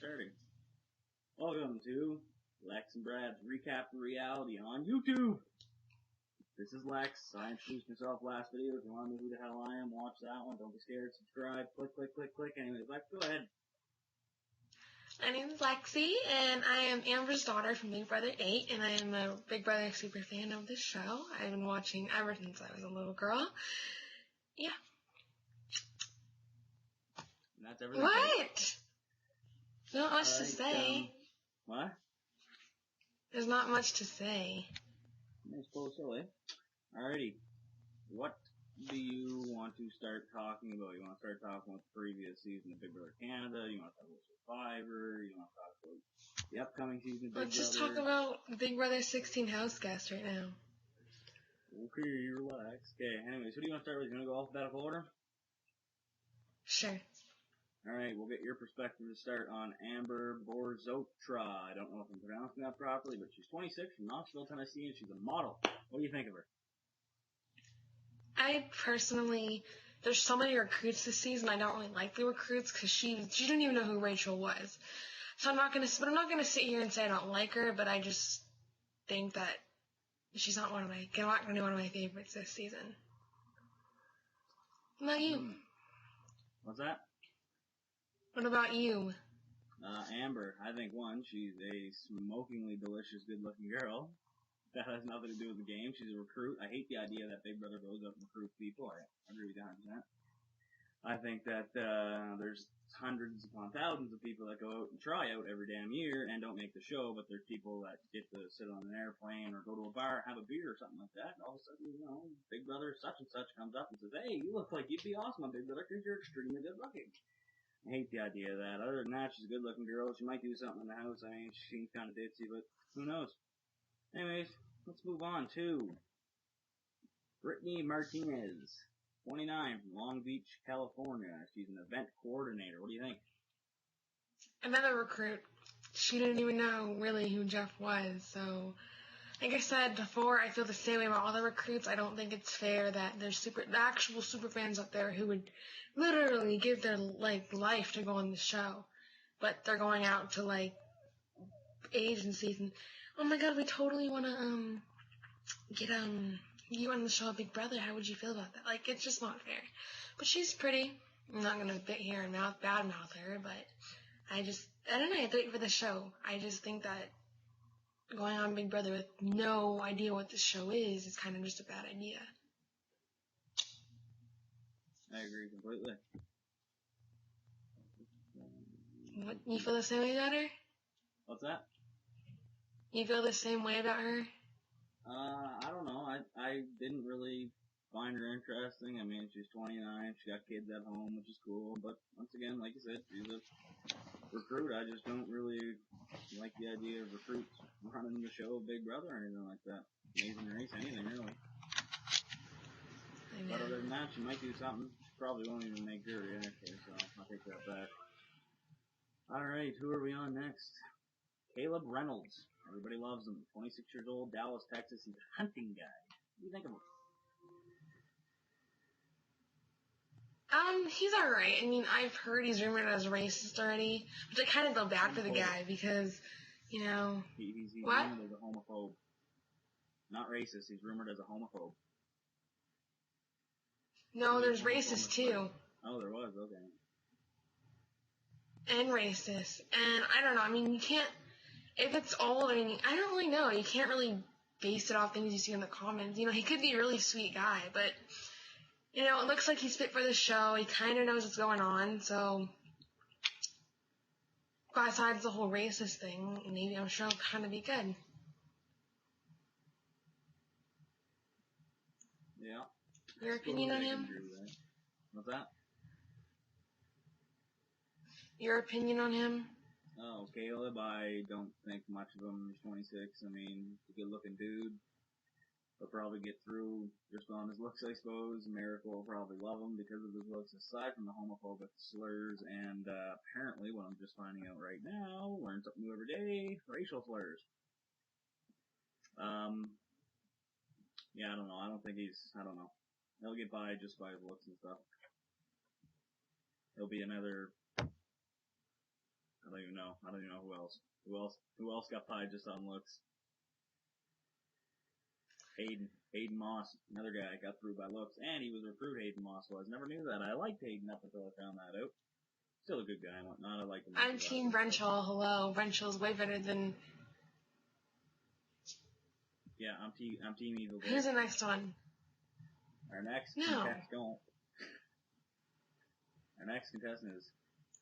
starting. Welcome to Lexx and Brad's Recap Reality on YouTube. This is Lexx. I introduced myself last video. If you want to know who the hell I am, watch that one. Don't be scared. Subscribe. Click, click, click, click. Anyways, Lex, go ahead. My name is Lexi, and I am Amber's daughter from Big Brother 8, and I am a Big Brother super fan of this show. I've been watching ever since I was a little girl. Yeah. And that's everything. What? Not much to say. What? There's not much to say. I suppose so, eh? Alrighty. What do you want to start talking about? You want to start talking about the previous season of Big Brother Canada? You want to talk about Survivor? You want to talk about the upcoming season of Big Brother? Let's just talk about Big Brother 16 house guests right now. Okay, relax. Okay, anyways, who do you want to start with? You want to go alphabetical order? Sure. Alright, we'll get your perspective to start on Amber Borzotra. I don't know if I'm pronouncing that properly, but she's 26 from Knoxville, Tennessee, and she's a model. What do you think of her? I personally, there's so many recruits this season, I don't really like the recruits, because she didn't even know who Rachel was. So I'm not gonna sit here and say I don't like her, but I just think that she's not gonna be one of my favorites this season. What about you? What's that? What about you? Amber, I think she's a smokingly delicious, good-looking girl. That has nothing to do with the game. She's a recruit. I hate the idea that Big Brother goes up and recruits people. I agree with you 100%. I think that there's hundreds upon thousands of people that go out and try out every damn year and don't make the show, but there's people that get to sit on an airplane or go to a bar, have a beer or something like that, and all of a sudden, Big Brother such and such comes up and says, hey, you look like you'd be awesome on Big Brother because you're extremely good looking. I hate the idea of that. Other than that, she's a good looking girl. She might do something in the house. I mean, she seems kind of ditzy, but who knows? Anyways, let's move on to Brittany Martinez, 29 from Long Beach, California. She's an event coordinator. What do you think? Another recruit. She didn't even know really who Jeff was, so like I said before, I feel the same way about all the recruits. I don't think it's fair that there's the actual super fans out there who would literally give their life to go on the show, but they're going out to agencies and, oh my god, we totally want to get you on the show Big Brother. How would you feel about that? It's just not fair. But she's pretty. I'm not gonna sit here and badmouth her, but I don't know. I do it for the show. I just think that going on Big Brother with no idea what the show is kind of just a bad idea. I agree completely. What, you feel the same way about her? What's that? You feel the same way about her? I don't know. I didn't really find her interesting. I mean, she's 29. She got kids at home, which is cool. But once again, like you said, she's a recruit. I just don't really like the idea of recruits running the show of Big Brother or anything like that. Amazing Race, anything really. But other than that, she might do something. She probably won't even make jury actually, so I'll take that back. Alright, who are we on next? Caleb Reynolds. Everybody loves him. 26 years old, Dallas, Texas. He's a hunting guy. What do you think of him? He's alright. I mean, I've heard he's rumored as racist already, which I kind of feel bad for the guy because, He's what? rumored as a homophobe. Not racist, he's rumored as a homophobe. No, there's racist too. Oh, there was, okay. And racist. And I don't know, I mean, you can't, if it's all, I don't really know. You can't really base it off things you see in the comments. He could be a really sweet guy, but, it looks like he's fit for the show. He kind of knows what's going on, so besides the whole racist thing, maybe I'm sure he'll kind of be good. Yeah. Your opinion on him? What's that? Your opinion on him? Oh, Caleb, I don't think much of him. He's 26. I mean, he's a good-looking dude. He'll probably get through just on his looks, I suppose. America will probably love him because of his looks, aside from the homophobic slurs, and apparently, what I'm just finding out right now, learn something new every day, racial slurs. Yeah, I don't know. I don't know. He'll get by just by his looks and stuff. He'll be another I don't even know who else. Who else got pied just on looks? Hayden Moss, another guy got through by looks, and he was a recruit. Hayden Moss was. Never knew that. I liked Hayden up until I found that out. Still a good guy and whatnot. I like him. I'm Team Brenshaw. Hello, Brenshaw's way better than. Yeah, I'm Team Evil. Who's the next one? Our next contestant is,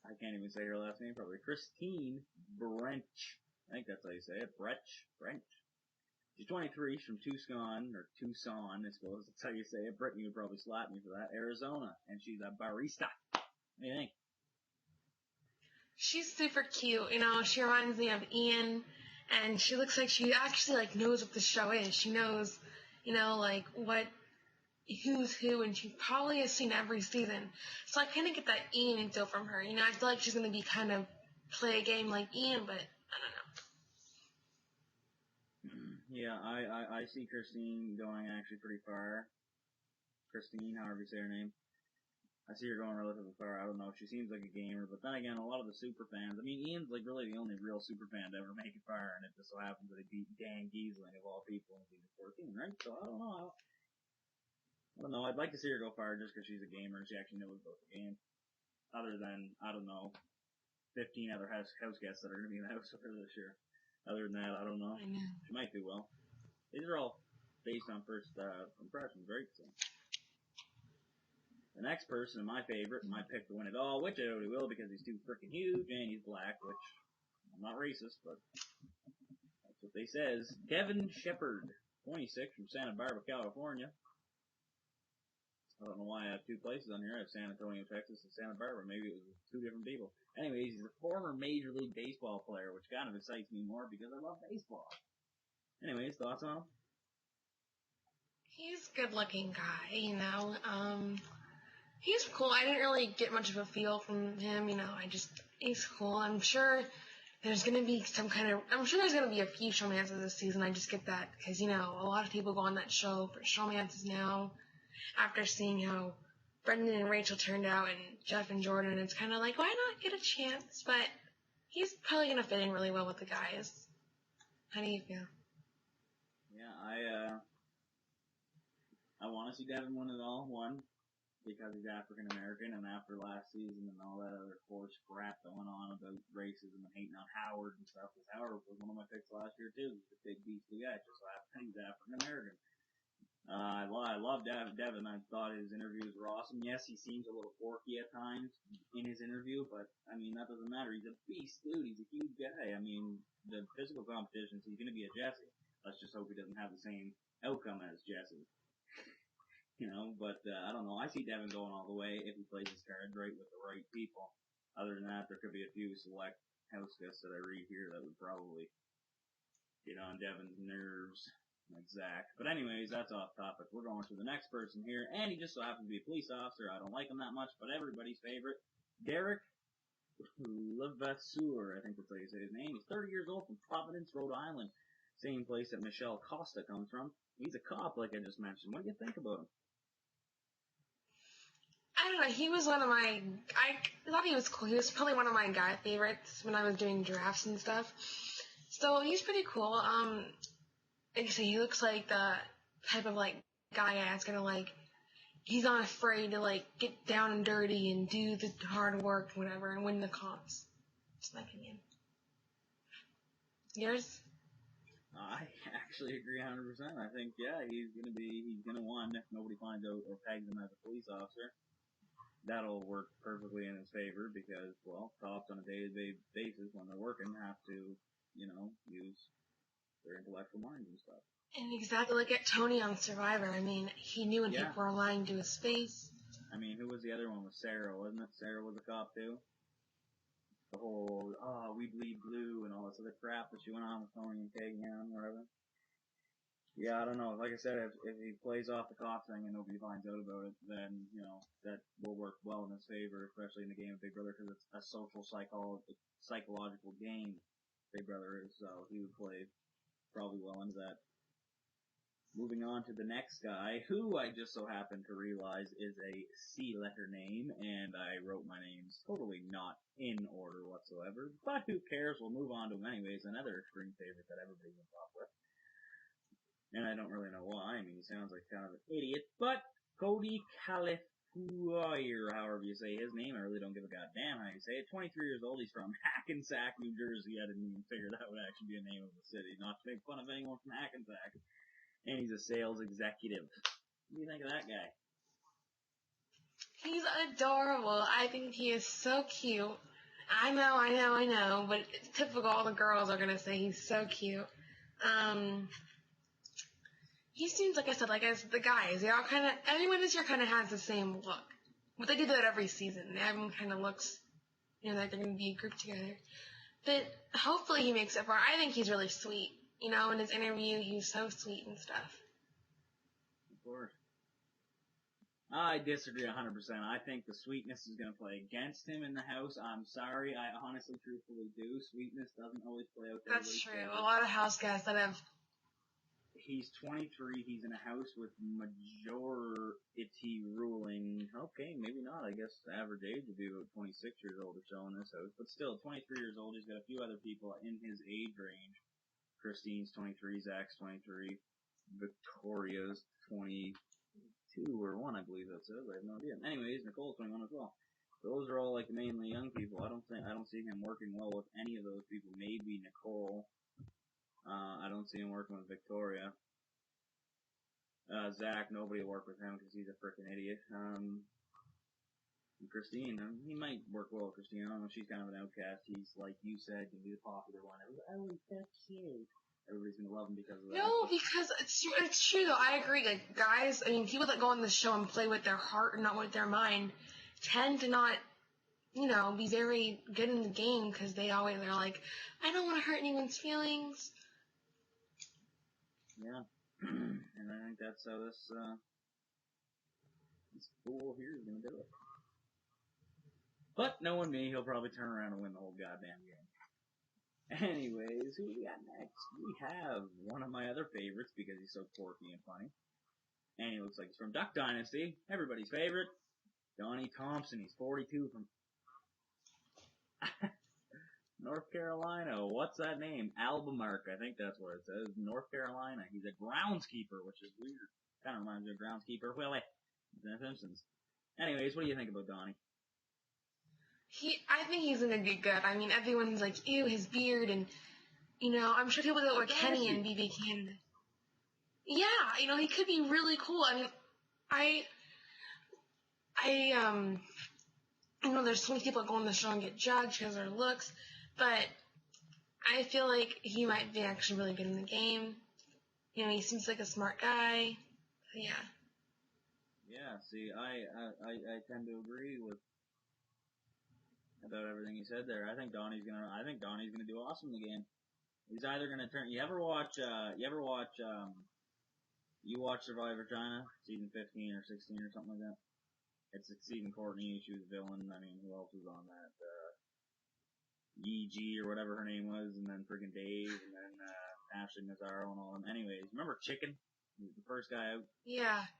I can't even say her last name probably, Christine Brench. I think that's how you say it. Brench. She's 23. She's from Tucson, I suppose that's how you say it. Brittany would probably slap me for that. Arizona. And she's a barista. What do you think? She's super cute. She reminds me of Ian. And she looks like she actually, knows what the show is. She knows, what who's who, and she probably has seen every season. So I kind of get that Ian feel from her. I feel like she's going to be kind of play a game like Ian, but I don't know. Yeah, I see Christine going actually pretty far. Christine, however you say her name. I see her going relatively far. I don't know. She seems like a gamer, but then again, a lot of the super fans. I mean, Ian's really the only real super fan to ever make it far, and it just so happens that he beat Dan Giesling of all people in season 14, right? So I don't know. I don't know. I'd like to see her go far just because she's a gamer and she actually knows about the game. Other than, I don't know, 15 other house guests that are going to be in the house with her this year. Other than that, I don't know. I know. She might do well. These are all based on first impressions, right? So. The next person, my favorite, my pick to win it all, which I already will because he's too freaking huge and he's black, which I'm not racist, but that's what they says. Kevin Shepard, 26, from Santa Barbara, California. I don't know why I have two places on here. I have San Antonio, Texas, and Santa Barbara. Maybe it was two different people. Anyways, he's a former Major League Baseball player, which kind of excites me more because I love baseball. Anyways, thoughts on him? He's a good-looking guy, He's cool. I didn't really get much of a feel from him, he's cool. I'm sure there's going to be a few showmances this season. I just get that because, a lot of people go on that show for showmances now after seeing how Brendan and Rachel turned out and Jeff and Jordan. It's kind of like, why not get a chance? But he's probably going to fit in really well with the guys. How do you feel? Yeah, I want to see Devin win it all, one, because he's African American, and after last season and all that other horse crap going on about racism and hating on Howard and stuff, because Howard was one of my picks last year too. He's a big beastly guy, just so he's African American. I love Devin. I thought his interviews were awesome. Yes, he seems a little quirky at times in his interview, but I mean that doesn't matter. He's a beast, dude. He's a huge guy. I mean, the physical competitions, he's going to be a Jesse. Let's just hope he doesn't have the same outcome as Jesse. But I don't know. I see Devin going all the way if he plays his cards right with the right people. Other than that, there could be a few select house guests that I read here that would probably get on Devin's nerves, like Zach. But anyways, that's off topic. We're going to the next person here, and he just so happens to be a police officer. I don't like him that much, but everybody's favorite, Derek Levasseur, I think that's how you say his name. He's 30 years old from Providence, Rhode Island. Same place that Michelle Costa comes from. He's a cop, like I just mentioned. What do you think about him? I don't know. He was one of my. I thought he was cool. He was probably one of my guy favorites when I was doing drafts and stuff. So he's pretty cool. Like I say, he looks like the type of guy that's gonna he's not afraid to get down and dirty and do the hard work and whatever and win the comps. That's my opinion. Yours? I actually agree 100%. I think, yeah, he's gonna win if nobody finds out or pegs him as a police officer. That'll work perfectly in his favor because, well, cops on a day-to-day basis when they're working have to, use their intellectual minds and stuff. And exactly like at Tony on Survivor. I mean, he knew when people were lying to his face. I mean, who was the other one? Was Sarah, wasn't it? Sarah was a cop too. The whole, we bleed blue and all this other crap that she went on with Tony and Kagan and whatever. Yeah, I don't know. Like I said, if he plays off the cop thing and nobody finds out about it, then, that will work well in his favor, especially in the game of Big Brother, because it's a social psychological game, Big Brother is, so he would play probably well into that. Moving on to the next guy, who I just so happen to realize is a C-letter name, and I wrote my names totally not in order whatsoever, but who cares, we'll move on to him anyways, another extreme favorite that everybody's involved with. And I don't really know why, I mean, he sounds like kind of an idiot, but Cody Califuy, or however you say his name, I really don't give a goddamn how you say it. 23 years old, he's from Hackensack, New Jersey. I didn't even figure that would actually be a name of a city, not to make fun of anyone from Hackensack. And he's a sales executive. What do you think of that guy? He's adorable. I think he is so cute. I know, but it's typical all the girls are going to say he's so cute. He seems, like I said, like as the guys, they all kind of, everyone this year kind of has the same look. But they do that every season. Everyone kind of looks, like they're going to be grouped together. But hopefully he makes it far. I think he's really sweet. In his interview, he's so sweet and stuff. Of course. I disagree 100%. I think the sweetness is going to play against him in the house. I'm sorry. I honestly, truthfully do. Sweetness doesn't always play out there. That's true. A lot of house guests that have... He's 23. He's in a house with majority ruling. Okay, maybe not. I guess the average age would be about 26 years old or so in this house. But still, 23 years old. He's got a few other people in his age range. Christine's 23, Zach's 23, Victoria's 22 or 1, I believe that says. I have no idea. Anyways, Nicole's 21 as well. Those are all like mainly young people. I don't see him working well with any of those people. Maybe Nicole. I don't see him working with Victoria. Zach, nobody will work with him because he's a freaking idiot. Christine, he might work well with Christine. I don't know, she's kind of an outcast. He's, like you said, gonna be the popular one. Oh, he's so cute. Everybody's gonna love him because of that. No, because it's true though. I agree. Like guys, I mean, people that go on the show and play with their heart and not with their mind tend to not, be very good in the game because they're like, I don't want to hurt anyone's feelings. Yeah, and I think that's how this fool here is gonna do it. But knowing me, he'll probably turn around and win the whole goddamn game. Anyways, who we got next? We have one of my other favorites because he's so quirky and funny. And he looks like he's from Duck Dynasty. Everybody's favorite. Donnie Thompson. He's 42 from North Carolina. What's that name? Albemarle. I think that's what it says. North Carolina. He's a groundskeeper, which is weird. Kind of reminds me of groundskeeper Willie. The Simpsons. Anyways, what do you think about Donnie? I think he's gonna do good. I mean, everyone's like, ew, his beard, and I'm sure people that were Kenny and bb16. Yeah, he could be really cool. I mean, I know there's so many people that go on the show and get judged because of their looks, but I feel like he might be actually really good in the game. He seems like a smart guy. So, yeah. Yeah, see, I tend to agree with about everything he said there. I think Donnie's gonna do awesome in the game. He's either gonna turn. You watch Survivor China season 15 or 16 or something like that? It's season Courtney. She was the villain. I mean, who else was on that? Yee G or whatever her name was, and then friggin' Dave, and then Ashley Mazzaro and all them. Anyways, remember Chicken? He was the first guy out. Yeah.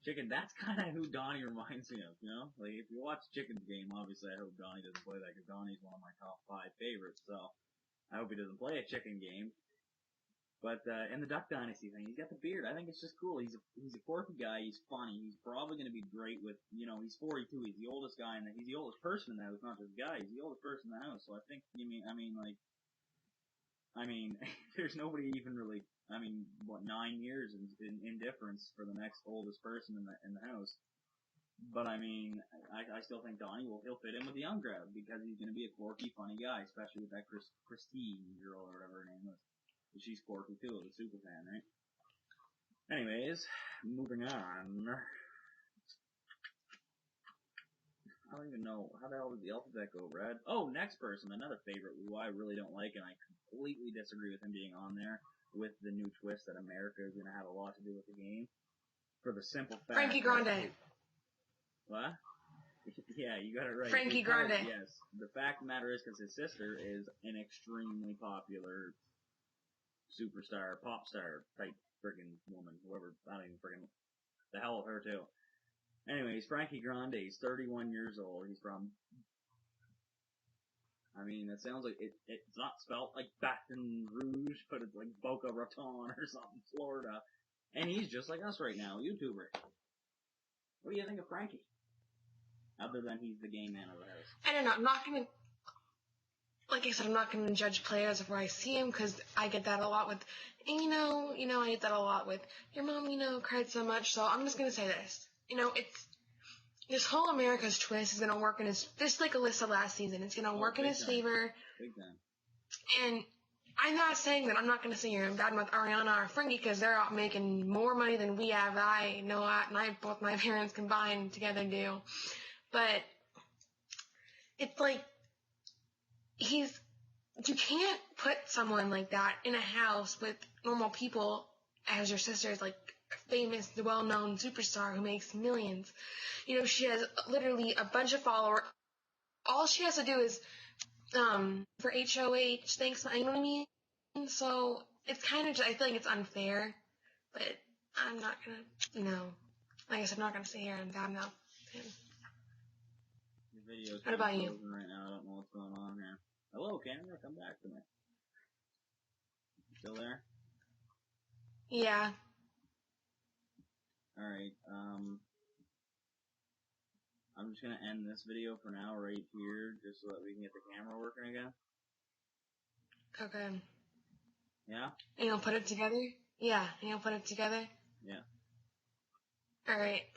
Chicken, that's kind of who Donnie reminds me of, Like, if you watch Chicken's game, obviously I hope Donnie doesn't play that, because Donnie's one of my top 5 favorites, so I hope he doesn't play a Chicken game. But, in the Duck Dynasty thing, he's got the beard. I think it's just cool. He's a quirky guy, he's funny, he's probably gonna be great with, he's 42, he's the oldest guy, he's the oldest person in the house, not just a guy, he's the oldest person in the house, so I think, there's nobody even really, 9 years in difference for the next oldest person in the house. But I still think Donnie he'll fit in with the young crowd because he's gonna be a quirky, funny guy, especially with that Christine girl or whatever her name was. She's quirky too, the super fan, right? Anyways, moving on. I don't even know. How the hell did the alphabet go, Brad? Oh, next person, another favorite who I really don't like, and I completely disagree with him being on there with the new twist that America is going to have a lot to do with the game. For the simple fact... Frankie Grande. What? Yeah, you got it right. Frankie Grande. Yes. The fact of the matter is because his sister is an extremely popular superstar, pop star type friggin' woman, whoever, I don't even friggin' the hell with her too. Anyways, Frankie Grande, he's 31 years old. He's from, I mean, it sounds like it's not spelled like Baton Rouge, but it's like Boca Raton or something, Florida. And he's just like us right now, YouTuber. What do you think of Frankie? Other than he's the game man of the house. I don't know. I'm not gonna, like I said, I'm not gonna judge players before I see him because I get that a lot with, and I get that a lot with your mom. Cried so much. So I'm just gonna say this. It's this whole America's Twist is gonna work in his, just like Alyssa last season. It's gonna work in his favor. Big time. And I'm not saying that I'm not gonna say you're bad with Ariana or Frankie because they're out making more money than we have. I know that, and both my parents combined together do. But it's like, you can't put someone like that in a house with normal people as your sisters, like a famous, well-known superstar who makes millions. She has literally a bunch of followers. All she has to do is, for HOH, thanks, you know what I mean? So, it's kind of just, I feel like it's unfair, but I'm not gonna, like I said, I'm not gonna sit here and bad mouth him. Your video's What about you? right now. I don't know what's going on here. Hello, Canada. Come back to me. Still there? Yeah. Alright, I'm just gonna end this video for now right here, just so that we can get the camera working again. Okay. Yeah? And you'll put it together? Yeah, and you'll put it together? Yeah. Alright.